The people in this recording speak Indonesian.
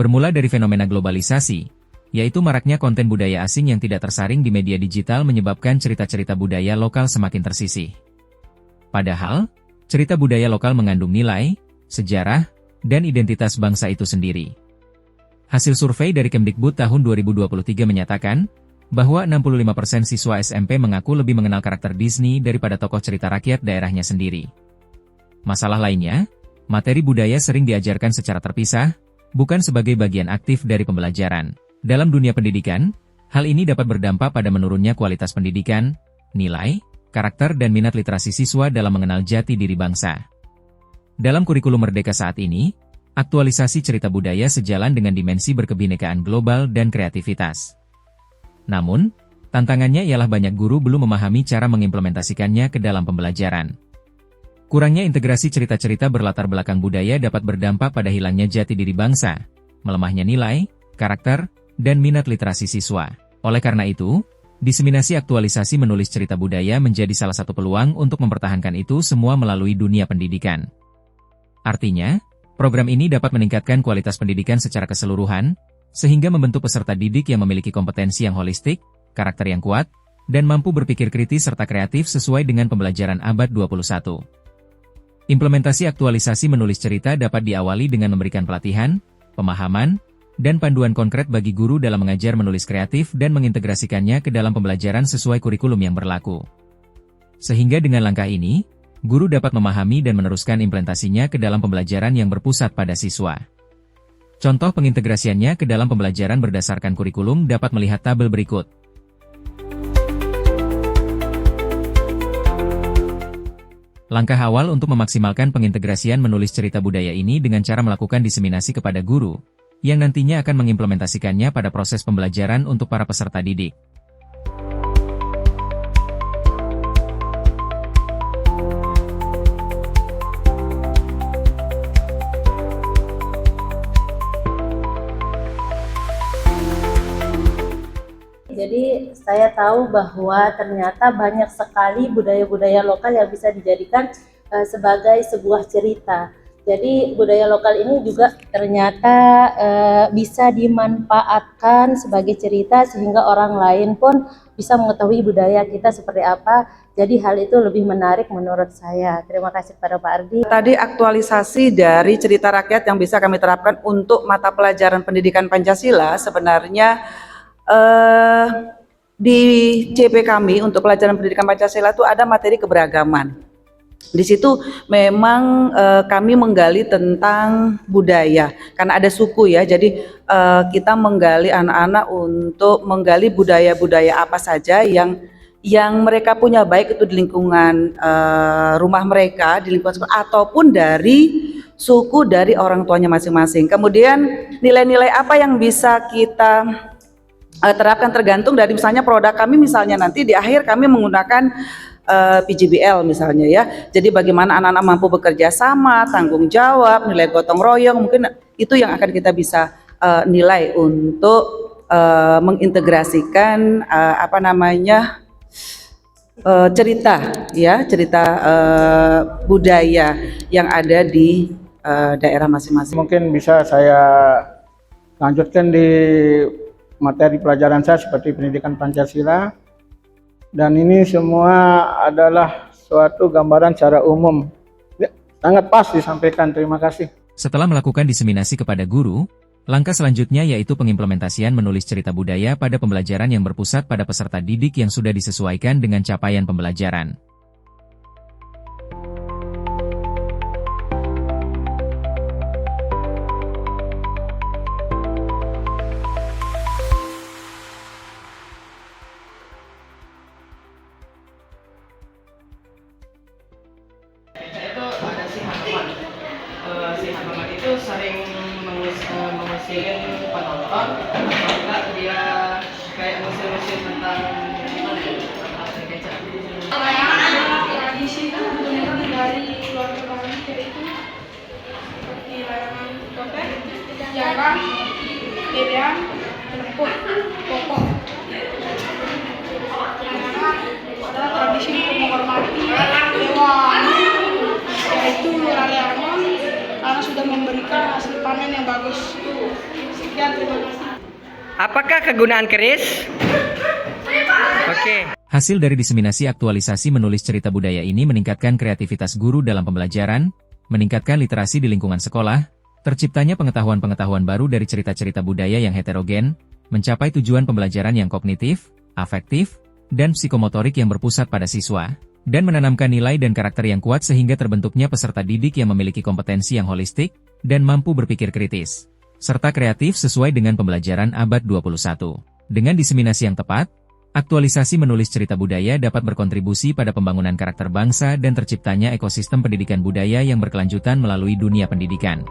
Bermula dari fenomena globalisasi, yaitu maraknya konten budaya asing yang tidak tersaring di media digital menyebabkan cerita-cerita budaya lokal semakin tersisih. Padahal, cerita budaya lokal mengandung nilai, sejarah, dan identitas bangsa itu sendiri. Hasil survei dari Kemdikbud tahun 2023 menyatakan, bahwa 65% siswa SMP mengaku lebih mengenal karakter Disney daripada tokoh cerita rakyat daerahnya sendiri. Masalah lainnya, materi budaya sering diajarkan secara terpisah, bukan sebagai bagian aktif dari pembelajaran. Dalam dunia pendidikan, hal ini dapat berdampak pada menurunnya kualitas pendidikan, nilai, karakter dan minat literasi siswa dalam mengenal jati diri bangsa. Dalam kurikulum Merdeka saat ini, aktualisasi cerita budaya sejalan dengan dimensi berkebinekaan global dan kreativitas. Namun, tantangannya ialah banyak guru belum memahami cara mengimplementasikannya ke dalam pembelajaran. Kurangnya integrasi cerita-cerita berlatar belakang budaya dapat berdampak pada hilangnya jati diri bangsa, melemahnya nilai, karakter, dan minat literasi siswa. Oleh karena itu, diseminasi aktualisasi menulis cerita budaya menjadi salah satu peluang untuk mempertahankan itu semua melalui dunia pendidikan. Artinya, program ini dapat meningkatkan kualitas pendidikan secara keseluruhan, sehingga membentuk peserta didik yang memiliki kompetensi yang holistik, karakter yang kuat, dan mampu berpikir kritis serta kreatif sesuai dengan pembelajaran abad 21. Implementasi aktualisasi menulis cerita dapat diawali dengan memberikan pelatihan, pemahaman, dan panduan konkret bagi guru dalam mengajar menulis kreatif dan mengintegrasikannya ke dalam pembelajaran sesuai kurikulum yang berlaku. Sehingga dengan langkah ini, guru dapat memahami dan meneruskan implementasinya ke dalam pembelajaran yang berpusat pada siswa. Contoh pengintegrasiannya ke dalam pembelajaran berdasarkan kurikulum dapat melihat tabel berikut. Langkah awal untuk memaksimalkan pengintegrasian menulis cerita budaya ini dengan cara melakukan diseminasi kepada guru, yang nantinya akan mengimplementasikannya pada proses pembelajaran untuk para peserta didik. Jadi saya tahu bahwa ternyata banyak sekali budaya-budaya lokal yang bisa dijadikan sebagai sebuah cerita. Jadi budaya lokal ini juga ternyata bisa dimanfaatkan sebagai cerita sehingga orang lain pun bisa mengetahui budaya kita seperti apa. Jadi hal itu lebih menarik menurut saya. Terima kasih kepada Pak Ardi. Tadi aktualisasi dari cerita rakyat yang bisa kami terapkan untuk mata pelajaran pendidikan Pancasila sebenarnya di CP kami untuk pelajaran pendidikan Pancasila itu ada materi keberagaman. Di situ memang kami menggali tentang budaya karena ada suku ya. Jadi kita menggali anak-anak untuk menggali budaya-budaya apa saja yang mereka punya, baik itu di lingkungan rumah mereka, di lingkungan sekolah, ataupun dari suku dari orang tuanya masing-masing. Kemudian nilai-nilai apa yang bisa kita terapkan tergantung dari misalnya produk kami, misalnya nanti di akhir kami menggunakan PJBL misalnya ya. Jadi bagaimana anak-anak mampu bekerja sama, tanggung jawab, nilai gotong royong, mungkin itu yang akan kita bisa nilai untuk mengintegrasikan cerita ya, cerita budaya yang ada di daerah masing-masing. Mungkin bisa saya lanjutkan di materi pelajaran saya seperti pendidikan Pancasila, dan ini semua adalah suatu gambaran secara umum. Ya, sangat pas disampaikan, terima kasih. Setelah melakukan diseminasi kepada guru, langkah selanjutnya yaitu pengimplementasian menulis cerita budaya pada pembelajaran yang berpusat pada peserta didik yang sudah disesuaikan dengan capaian pembelajaran. Si Hanoman itu sering mengusilin penonton, apakah dia kayak ngusil-ngusil tentang tradisi itu benar-benar dari keluarga kami, yaitu seperti layangan topeng, jarang, bebean, lempuk, pokok. Anak-anak adalah tradisi untuk menghormati dewa, yaitu Raleamon, karena sudah memberikan hasil panen yang bagus. Apakah kegunaan keris? Oke. Hasil dari diseminasi aktualisasi menulis cerita budaya ini meningkatkan kreativitas guru dalam pembelajaran, meningkatkan literasi di lingkungan sekolah, terciptanya pengetahuan-pengetahuan baru dari cerita-cerita budaya yang heterogen, mencapai tujuan pembelajaran yang kognitif, afektif, dan psikomotorik yang berpusat pada siswa, dan menanamkan nilai dan karakter yang kuat sehingga terbentuknya peserta didik yang memiliki kompetensi yang holistik, dan mampu berpikir kritis, serta kreatif sesuai dengan pembelajaran abad 21. Dengan diseminasi yang tepat, aktualisasi menulis cerita budaya dapat berkontribusi pada pembangunan karakter bangsa dan terciptanya ekosistem pendidikan budaya yang berkelanjutan melalui dunia pendidikan.